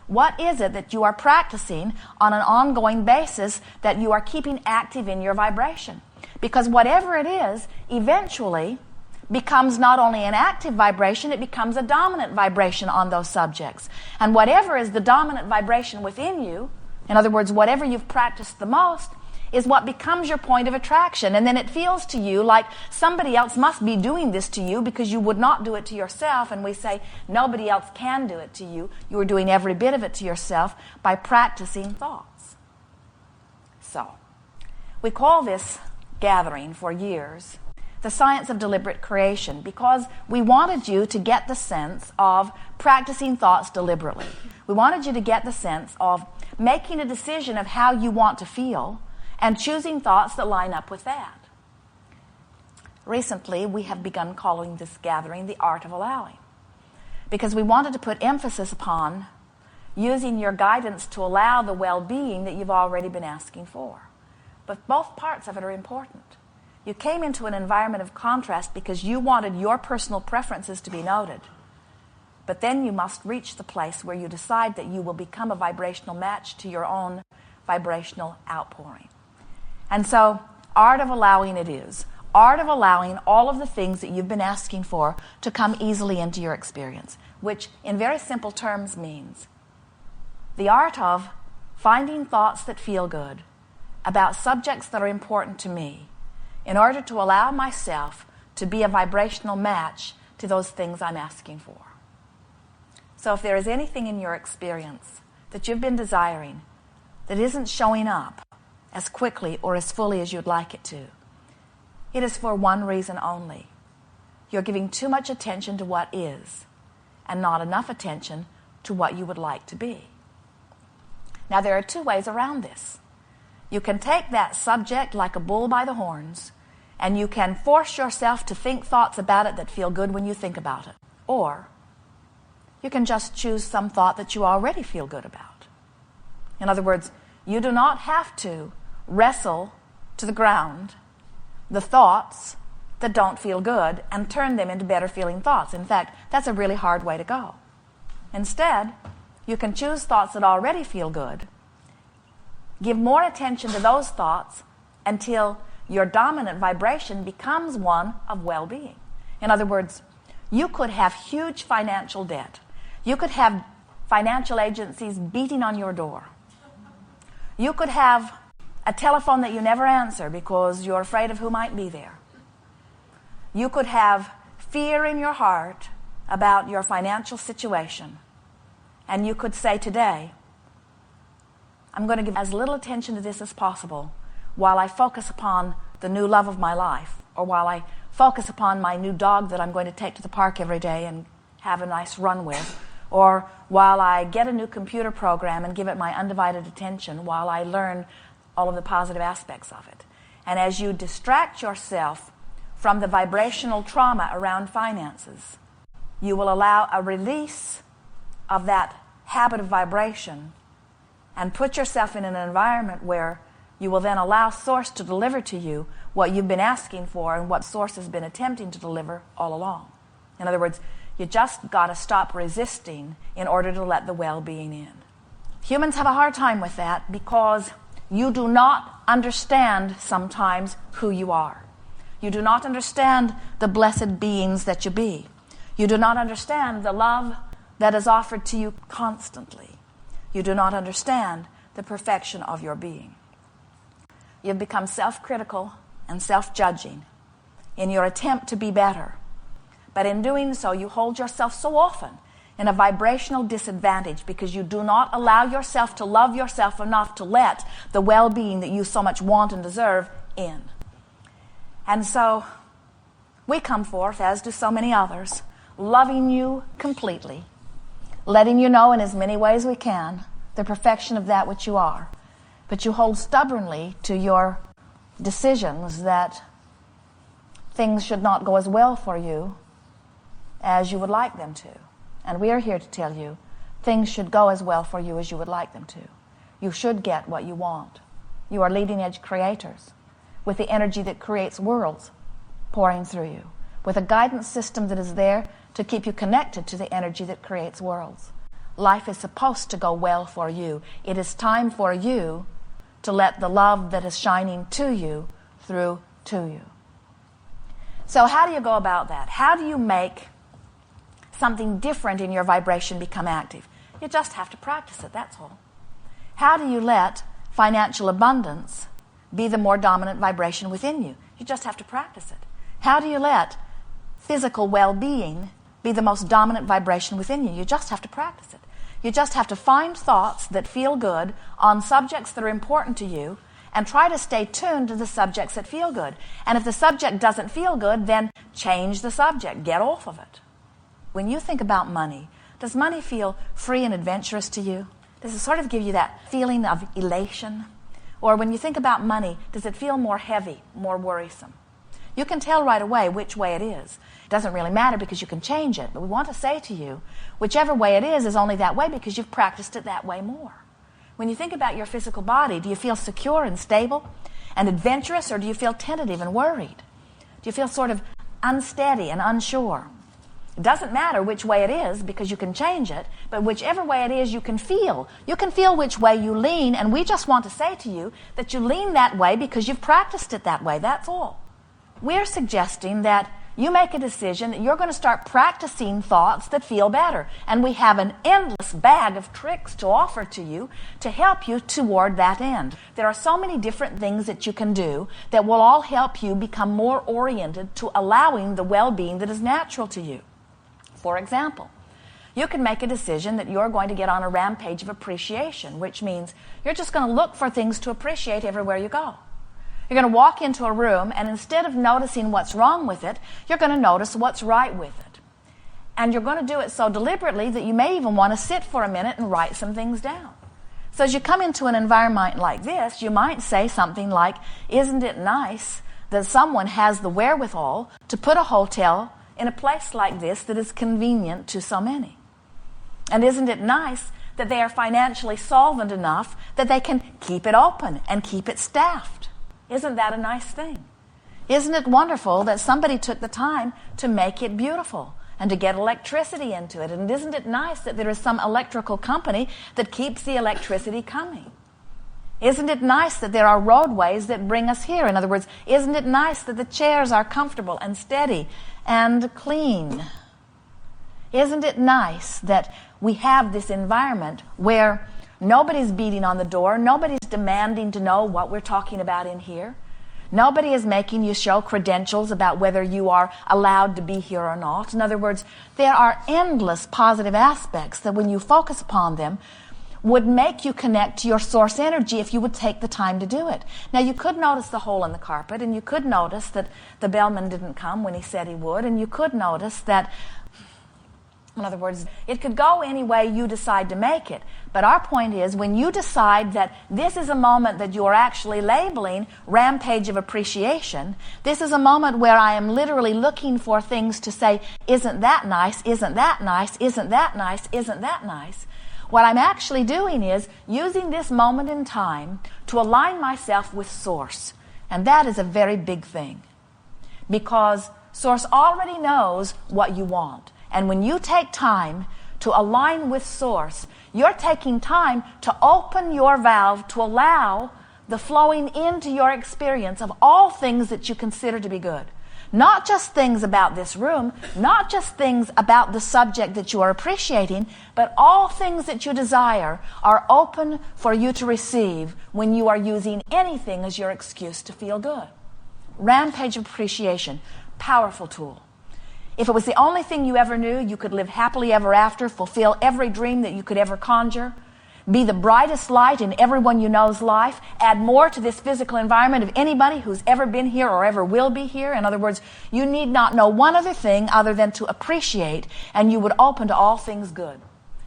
What is it that you are practicing on an ongoing basis that you are keeping active in your vibration? Because whatever it is, eventually becomes not only an active vibration, it becomes a dominant vibration on those subjects. And whatever is the dominant vibration within you, in other words, whatever you've practiced the most, is what becomes your point of attraction. And then it feels to you like somebody else must be doing this to you because you would not do it to yourself. And we say, nobody else can do it to you. You are doing every bit of it to yourself by practicing thoughts. So, we call this gathering for years the science of deliberate creation, because we wanted you to get the sense of practicing thoughts deliberately. We wanted you to get the sense of making a decision of how you want to feel and choosing thoughts that line up with that. Recently, we have begun calling this gathering the art of allowing, because we wanted to put emphasis upon using your guidance to allow the well-being that you've already been asking for. But both parts of it are important. You came into an environment of contrast because you wanted your personal preferences to be noted. But then you must reach the place where you decide that you will become a vibrational match to your own vibrational outpouring. And so, art of allowing it is. Art of allowing all of the things that you've been asking for to come easily into your experience, which in very simple terms means the art of finding thoughts that feel good about subjects that are important to me in order to allow myself to be a vibrational match to those things I'm asking for. So if there is anything in your experience that you've been desiring that isn't showing up as quickly or as fully as you'd like it to, it is for one reason only. You're giving too much attention to what is and not enough attention to what you would like to be. Now, there are two ways around this. You can take that subject like a bull by the horns, and you can force yourself to think thoughts about it that feel good when you think about it. Or you can just choose some thought that you already feel good about. In other words, you do not have to wrestle to the ground the thoughts that don't feel good and turn them into better feeling thoughts. In fact, that's a really hard way to go. Instead, you can choose thoughts that already feel good, give more attention to those thoughts until your dominant vibration becomes one of well-being. In other words, you could have huge financial debt. You could have financial agencies beating on your door. You could have a telephone that you never answer because you're afraid of who might be there. You could have fear in your heart about your financial situation. And you could say today, I'm going to give as little attention to this as possible while I focus upon the new love of my life, or while I focus upon my new dog that I'm going to take to the park every day and have a nice run with, or while I get a new computer program and give it my undivided attention while I learn all of the positive aspects of it. And as you distract yourself from the vibrational trauma around finances, you will allow a release of that habit of vibration and put yourself in an environment where you will then allow Source to deliver to you what you've been asking for and what Source has been attempting to deliver all along. In other words, you just got to stop resisting in order to let the well-being in. Humans have a hard time with that because you do not understand sometimes who you are. You do not understand the blessed beings that you be. You do not understand the love that is offered to you constantly. You do not understand the perfection of your being. You've become self-critical and self-judging in your attempt to be better. But in doing so, you hold yourself so often in a vibrational disadvantage because you do not allow yourself to love yourself enough to let the well-being that you so much want and deserve in. And so we come forth, as do so many others, loving you completely, letting you know in as many ways we can the perfection of that which you are. But you hold stubbornly to your decisions that things should not go as well for you as you would like them to. And we are here to tell you things should go as well for you as you would like them to. You should get what you want. You are leading edge creators with the energy that creates worlds pouring through you, with a guidance system that is there to keep you connected to the energy that creates worlds. life is supposed to go well for you. It is time for you to let the love that is shining to you through to you. So how do you go about that? How do you make something different in your vibration become active? You just have to practice it, that's all. How do you let financial abundance be the more dominant vibration within you? You just have to practice it. How do you let physical well-being be the most dominant vibration within you? You just have to practice it. You just have to find thoughts that feel good on subjects that are important to you and try to stay tuned to the subjects that feel good. And if the subject doesn't feel good, then change the subject. Get off of it. When you think about money, does money feel free and adventurous to you? Does it sort of give you that feeling of elation? Or when you think about money, does it feel more heavy, more worrisome? You can tell right away which way it is. It doesn't really matter because you can change it. But we want to say to you, whichever way it is only that way because you've practiced it that way more. When you think about your physical body, do you feel secure and stable and adventurous, or do you feel tentative and worried? Do you feel sort of unsteady and unsure? It doesn't matter which way it is because you can change it, but whichever way it is, you can feel. You can feel which way you lean, and we just want to say to you that you lean that way because you've practiced it that way, that's all. We're suggesting that you make a decision that you're going to start practicing thoughts that feel better. And we have an endless bag of tricks to offer to you to help you toward that end. There are so many different things that you can do that will all help you become more oriented to allowing the well-being that is natural to you. For example, you can make a decision that you're going to get on a rampage of appreciation, which means you're just going to look for things to appreciate everywhere you go. You're going to walk into a room, and instead of noticing what's wrong with it, you're going to notice what's right with it. And you're going to do it so deliberately that you may even want to sit for a minute and write some things down. So as you come into an environment like this, you might say something like, isn't it nice that someone has the wherewithal to put a hotel in a place like this that is convenient to so many? And isn't it nice that they are financially solvent enough that they can keep it open and keep it staffed? Isn't that a nice thing? Isn't it wonderful that somebody took the time to make it beautiful and to get electricity into it? And isn't it nice that there is some electrical company that keeps the electricity coming? Isn't it nice that there are roadways that bring us here? In other words, isn't it nice that the chairs are comfortable and steady and clean? Isn't it nice that we have this environment where nobody's beating on the door, nobody's demanding to know what we're talking about in here, nobody is making you show credentials about whether you are allowed to be here or not? In other words, there are endless positive aspects that when you focus upon them would make you connect to your source energy if you would take the time to do it. Now, you could notice the hole in the carpet, and you could notice that the bellman didn't come when he said he would, and you could notice that, in other words, it could go any way you decide to make it. But our point is, when you decide that this is a moment that you are actually labeling rampage of appreciation, this is a moment where I am literally looking for things to say, isn't that nice, isn't that nice, isn't that nice, isn't that nice? What I'm actually doing is using this moment in time to align myself with Source. And that is a very big thing, because Source already knows what you want. And when you take time to align with Source, you're taking time to open your valve to allow the flowing into your experience of all things that you consider to be good. Not just things about this room, not just things about the subject that you are appreciating, but all things that you desire are open for you to receive when you are using anything as your excuse to feel good. Rampage of appreciation, powerful tool. If it was the only thing you ever knew, you could live happily ever after, fulfill every dream that you could ever conjure, be the brightest light in everyone you know's life, add more to this physical environment of anybody who's ever been here or ever will be here. In other words, you need not know one other thing other than to appreciate, and you would open to all things good.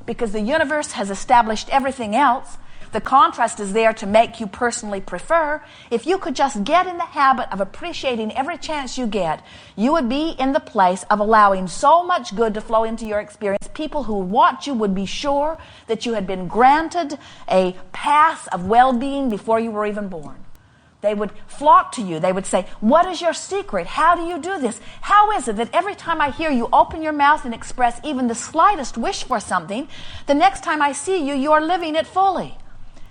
Because the universe has established everything else. The contrast is there to make you personally prefer. If you could just get in the habit of appreciating every chance you get, you would be in the place of allowing so much good to flow into your experience. People who watch you would be sure that you had been granted a path of well-being before you were even born. They would flock to you. They would say, what is your secret? How do you do this? How is it that every time I hear you open your mouth and express even the slightest wish for something, the next time I see you, you are living it fully?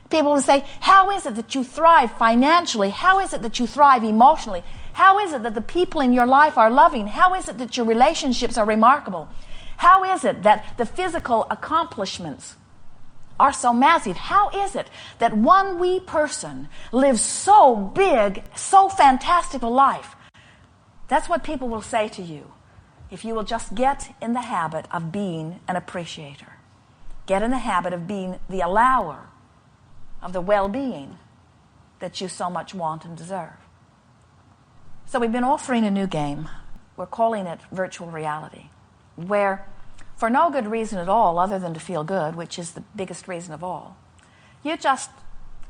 People would say, how is it that you thrive financially? How is it that you thrive emotionally? How is it that the people in your life are loving? How is it that your relationships are remarkable? How is it that the physical accomplishments are so massive? How is it that one wee person lives so big, so fantastic a life? That's what people will say to you if you will just get in the habit of being an appreciator. Get in the habit of being the allower of the well-being that you so much want and deserve. So we've been offering a new game. We're calling it virtual reality, where for no good reason at all other than to feel good, which is the biggest reason of all, you just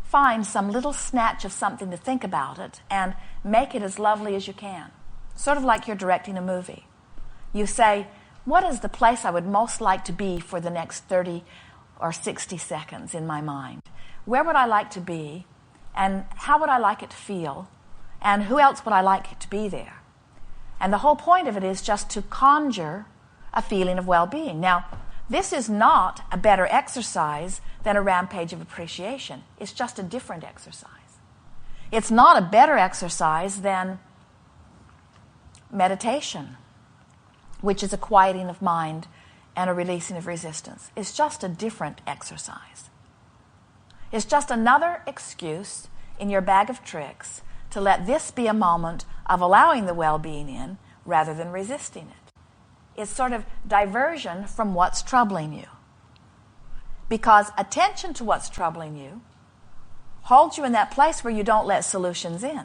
find some little snatch of something to think about it and make it as lovely as you can. Sort of like you're directing a movie. You say, what is the place I would most like to be for the next 30 or 60 seconds in my mind? Where would I like to be, and how would I like it to feel, and who else would I like to be there? And the whole point of it is just to conjure a feeling of well-being. Now, this is not a better exercise than a rampage of appreciation. It's just a different exercise. It's not a better exercise than meditation, which is a quieting of mind and a releasing of resistance. It's just a different exercise. It's just another excuse in your bag of tricks to let this be a moment of allowing the well-being in rather than resisting it. It's sort of diversion from what's troubling you. Because attention to what's troubling you holds you in that place where you don't let solutions in.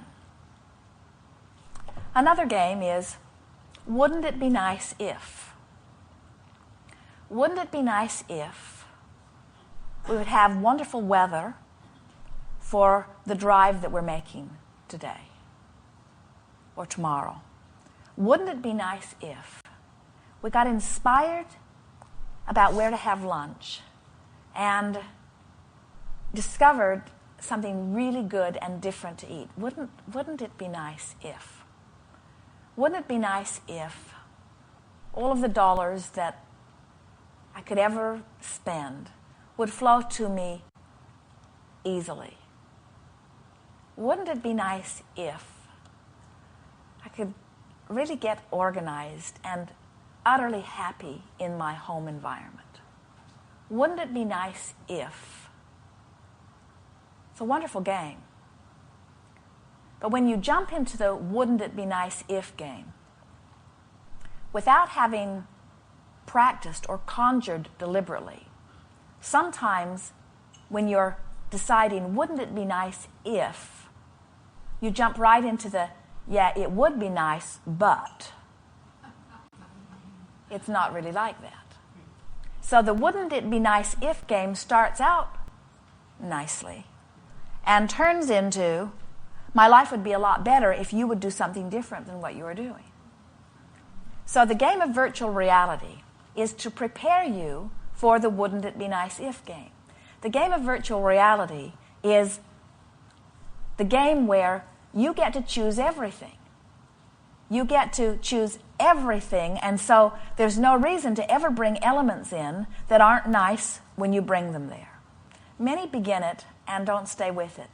Another game is, wouldn't it be nice if? Wouldn't it be nice if we would have wonderful weather for the drive that we're making today or tomorrow? Wouldn't it be nice if we got inspired about where to have lunch and discovered something really good and different to eat? Wouldn't it be nice if? Wouldn't it be nice if all of the dollars that I could ever spend would flow to me easily? Wouldn't it be nice if I could really get organized and utterly happy in my home environment? Wouldn't it be nice if? It's a wonderful game. But when you jump into the wouldn't it be nice if game, without having practiced or conjured deliberately, sometimes when you're deciding wouldn't it be nice if, you jump right into the yeah, it would be nice, but it's not really like that. So the wouldn't it be nice if game starts out nicely and turns into my life would be a lot better if you would do something different than what you are doing. So the game of virtual reality is to prepare you for the wouldn't it be nice if game. The game of virtual reality is the game where you get to choose everything. You get to choose everything, and so there's no reason to ever bring elements in that aren't nice when you bring them there. Many begin it and don't stay with it.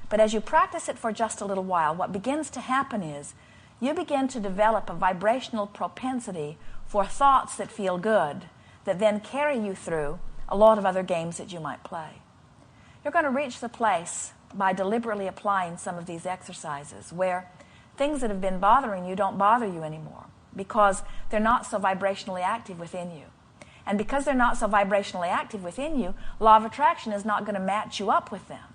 But as you practice it for just a little while, what begins to happen is you begin to develop a vibrational propensity for thoughts that feel good, that then carry you through a lot of other games that you might play. You're going to reach the place by deliberately applying some of these exercises where things that have been bothering you don't bother you anymore because they're not so vibrationally active within you. And because they're not so vibrationally active within you, law of attraction is not going to match you up with them.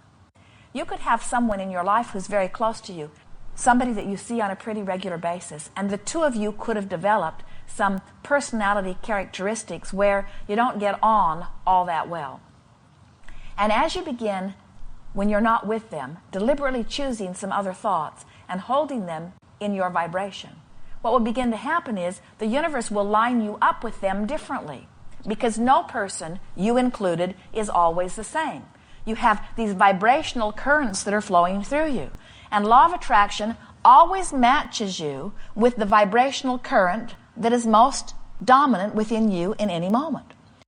You could have someone in your life who's very close to you, somebody that you see on a pretty regular basis, and the two of you could have developed some personality characteristics where you don't get on all that well. And as you begin, when you're not with them, deliberately choosing some other thoughts and holding them in your vibration, what will begin to happen is the universe will line you up with them differently, because no person, you included, is always the same. You have these vibrational currents that are flowing through you. And law of attraction always matches you with the vibrational current that is most dominant within you in any moment.